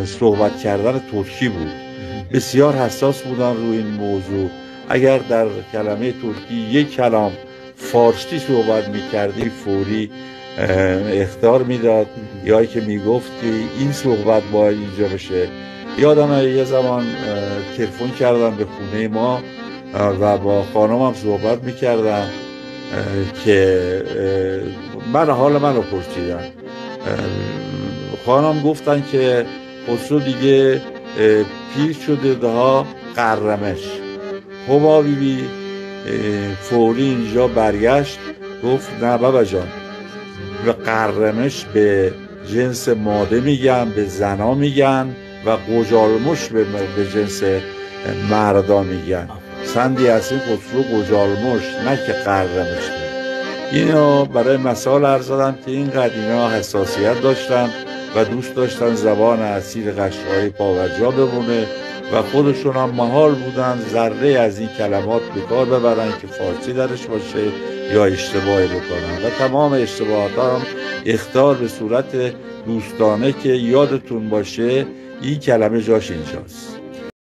صحبت کردن ترکی بود. بسیار حساس بودن روی این موضوع. اگر در کلمه ترکی یک کلام فارسی صحبت میکردی فوری اخطار میداد، یا که میگفت که این صحبت باید اینجا بشه. یادم یه زمان تلفن کردم به خونه ما و با خانمم صحبت میکردم که حال من رو پرسیدن. خانم گفتن که خسرو دیگه پیر شده ده قرمش. هما بیبی فوری اینجا برگشت گفت نه بابا جان، و قرمش به جنس ماده میگن، به زنا میگن، و قجالمش به جنس مردا میگن. سندی هستی خسرو قجالمش، نه که قرمش. اینو برای مثال عرض دادم که اینقدر اینا حساسیت داشتن و دوست داشتن زبان اصیل قشقایی پاورجا بمونه و خودشون هم محال بودن ذره از این کلمات به کار ببرن که فارسی درش باشه یا اشتباهی بکنن، و تمام اشتباهات هم اخطار به صورت دوستانه که یادتون باشه این کلمه جاش اینجاست.